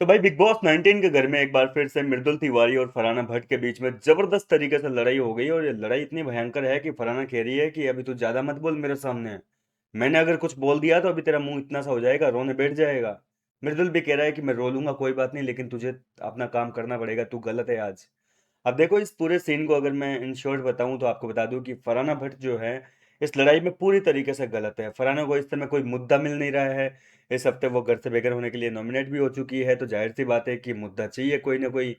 तो भाई big boss 19 के घर में एक बार फिर से मृदुल तिवारी और फरहाना भट्ट के बीच में जबरदस्त तरीके से लड़ाई हो गई और ये लड़ाई इतनी भयंकर है कि फरहाना कह रही है कि अभी तू ज्यादा मत बोल मेरे सामने। मैंने अगर कुछ बोल दिया तो अभी तेरा मुंह इतना सा हो जाएगा, रोने बैठ जाएगा। मृदुल भी कह रहा है कि मैं रो लूंगा कोई बात नहीं, लेकिन तुझे अपना काम करना पड़ेगा, तू गलत है आज। अब देखो इस पूरे सीन को अगर मैं इन शॉर्ट बताऊं तो आपको बता दूं कि फरहाना भट्ट जो है इस लड़ाई में पूरी तरीके से गलत है। फरहाना को इस समय कोई मुद्दा मिल नहीं रहा है। इस हफ्ते वो घर से बेघर होने के लिए नॉमिनेट भी हो चुकी है, तो जाहिर सी बात है कि मुद्दा चाहिए कोई ना कोई।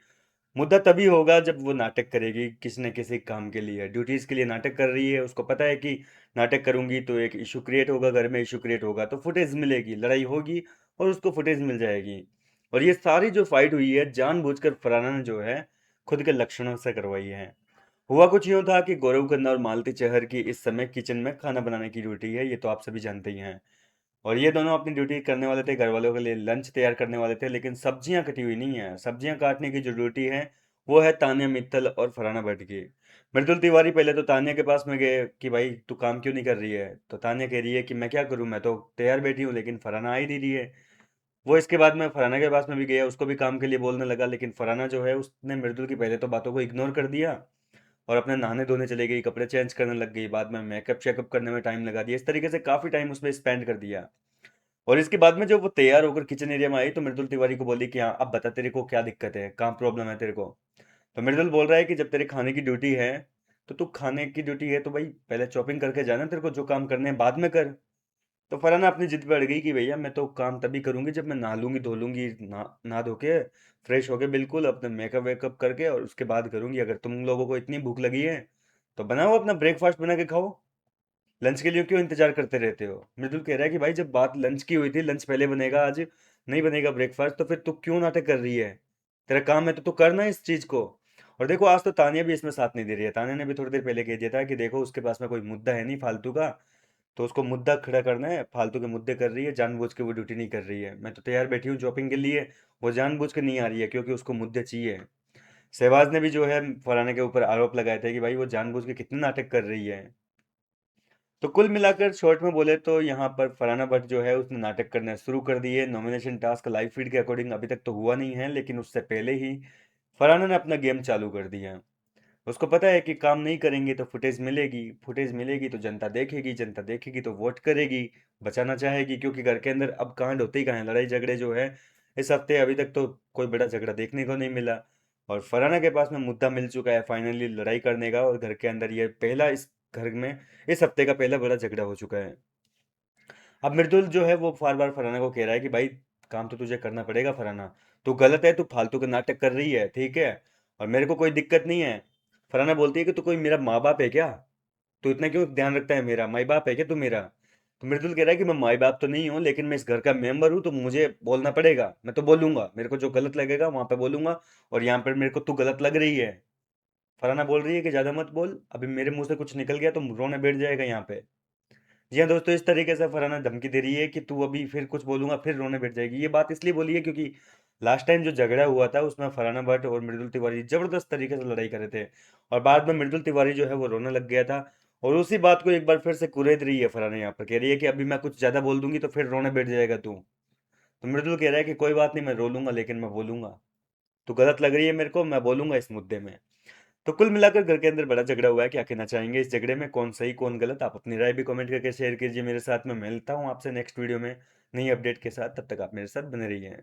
मुद्दा तभी होगा जब वो नाटक करेगी किसी न किसी काम के लिए, ड्यूटीज के लिए नाटक कर रही है, उसको पता है कि नाटक करूंगी तो एक इशू क्रिएट होगा, घर में इशू क्रिएट होगा तो फुटेज मिलेगी, लड़ाई होगी और उसको फुटेज मिल जाएगी। और ये सारी जो फाइट हुई है जानबूझकर फरहाना ने जो है खुद के लक्षणों से करवाई है। हुआ कुछ यूं था कि गौरव खन्ना और मालती चहर की इस समय किचन में खाना बनाने की ड्यूटी है, ये तो आप सभी जानते ही हैं। और ये दोनों अपनी ड्यूटी करने वाले थे, घर वालों के लिए लंच तैयार करने वाले थे, लेकिन सब्जियां कटी हुई नहीं है। सब्जियां काटने की जो ड्यूटी है वो है तान्या मित्तल और फरहाना भट्ट की। मृदुल तिवारी पहले तो तान्या के पास में गए कि भाई तू काम क्यों नहीं कर रही है, तो तान्या कह रही है कि मैं क्या करूं, मैं तो तैयार बैठी हूँ, लेकिन फरहाना आ ही नहीं रही है। वो इसके बाद में फरहाना के पास में भी गया, उसको भी काम के लिए बोलने लगा, लेकिन फरहाना जो है उसने मृदुल की पहले तो बातों को इग्नोर कर दिया और अपने नहाने धोने चली गई, कपड़े चेंज करने लग गई, बाद में मेकअप शेकअप करने में टाइम लगा दिया, इस तरीके से काफी टाइम उसमें स्पेंड कर दिया। और इसके बाद में जब वो तैयार होकर किचन एरिया में आई तो मृदुल तिवारी को बोली कि हाँ अब बता तेरे को क्या दिक्कत है, कहाँ प्रॉब्लम है तेरे को। तो मृदुल बोल रहा है कि जब तेरे खाने की ड्यूटी है तो तू खाने की ड्यूटी है तो भाई पहले चॉपिंग करके जाना, तेरे को जो काम करने हैं बाद में कर। तो फरहाना अपनी जिद पे अड़ गई कि भैया मैं तो काम तभी करूंगी जब मैं नहा लूंगी धो लूंगी, नहा धो के फ्रेश होके बिल्कुल अपने मेकअप वेकअप करके और उसके बाद करूंगी। अगर तुम लोगों को इतनी भूख लगी है तो बनाओ अपना ब्रेकफास्ट बना के खाओ, लंच के लिए क्यों इंतजार करते रहते हो। मृदुल कह रहा है कि भाई जब बात लंच की हुई थी, लंच पहले बनेगा आज, नहीं बनेगा ब्रेकफास्ट, तो फिर तू क्यों नाटक कर रही है। तेरा काम है तो तू करना इस चीज को। और देखो आज तो तानिया भी इसमें साथ नहीं दे रही है। तानिया ने भी थोड़ी देर पहले कह दिया था कि देखो उसके पास में कोई मुद्दा है नहीं फालतू का, तो उसको मुद्दा खड़ा करना है, फालतू के मुद्दे कर रही है, जानबूझ के वो ड्यूटी नहीं कर रही है। मैं तो तैयार बैठी हूँ शॉपिंग के लिए, वो जानबूझ के नहीं आ रही है क्योंकि उसको मुद्दे चाहिए। शहबाज ने भी जो है फरहाना के ऊपर आरोप लगाए थे कि भाई वो जानबूझ के कितने नाटक कर रही है। तो कुल मिलाकर शॉर्ट में बोले तो यहाँ पर फरहाना भट्ट जो है उसने नाटक करना शुरू कर दिए। नॉमिनेशन टास्क लाइव फीड के अकॉर्डिंग अभी तक तो हुआ नहीं है, लेकिन उससे पहले ही फरहाना ने अपना गेम चालू कर दिया है। उसको पता है कि काम नहीं करेंगे तो फुटेज मिलेगी, फुटेज मिलेगी तो जनता देखेगी, जनता देखेगी तो वोट करेगी, बचाना चाहेगी, क्योंकि घर के अंदर अब कांड होते ही कहाँ हैं, लड़ाई झगड़े जो है इस हफ्ते अभी तक तो कोई बड़ा झगड़ा देखने को नहीं मिला। और फरहाना के पास में मुद्दा मिल चुका है फाइनली लड़ाई करने का, और घर के अंदर ये पहला इस घर में इस हफ्ते का पहला बड़ा झगड़ा हो चुका है। अब मृदुल जो है वो बार बार फरहाना को कह रहा है कि भाई काम तो तुझे करना पड़ेगा फरहाना, तू गलत है, तू फालतू का नाटक कर रही है, ठीक है, और मेरे को कोई दिक्कत नहीं है। फरहाना बोलती है कि तू कोई मेरा माँ बाप है क्या, तू इतना क्यों ध्यान रखता है, मेरा माई बाप है क्या तू मेरा। तो मृदुल कह रहा है कि मैं माई बाप तो नहीं हूँ, लेकिन मैं इस घर का मेंबर हूँ तो मुझे बोलना पड़ेगा, मैं तो बोलूंगा, मेरे को जो गलत लगेगा वहां पे बोलूंगा, और यहाँ पर मेरे को तू गलत लग रही है। फरहाना बोल रही है कि ज्यादा मत बोल, अभी मेरे मुंह से कुछ निकल गया तो रोने बैठ जाएगा यहाँ पे। जी हाँ दोस्तों, इस तरीके से फरहाना धमकी दे रही है कि तू अभी फिर कुछ बोलूंगा फिर रोने बैठ जाएगी। ये बात इसलिए बोली है क्योंकि लास्ट टाइम जो झगड़ा हुआ था उसमें फरहाना भट्ट और मृदुल तिवारी जबरदस्त तरीके से लड़ाई कर रहे थे, और बाद में मृदुल तिवारी जो है वो रोने लग गया था। और उसी बात को एक बार फिर से कुरेद रही है फरहाना, यहाँ पर कह रही है कि अभी मैं कुछ ज्यादा बोल दूंगी तो फिर रोने बैठ जाएगा तू। तो मृदुल कह रहा है कि कोई बात नहीं, मैं रो लूंगा लेकिन मैं बोलूंगा, तू गलत लग रही है मेरे को, मैं बोलूंगा इस मुद्दे में। तो कुल मिलाकर घर के अंदर बड़ा झगड़ा हुआ है। क्या कहना चाहेंगे इस झगड़े में, कौन सही कौन गलत, आप अपनी राय भी कमेंट करके शेयर कीजिए मेरे साथ। में मिलता हूँ आपसे नेक्स्ट वीडियो में नई अपडेट के साथ, तब तक आप मेरे साथ बने रहिए।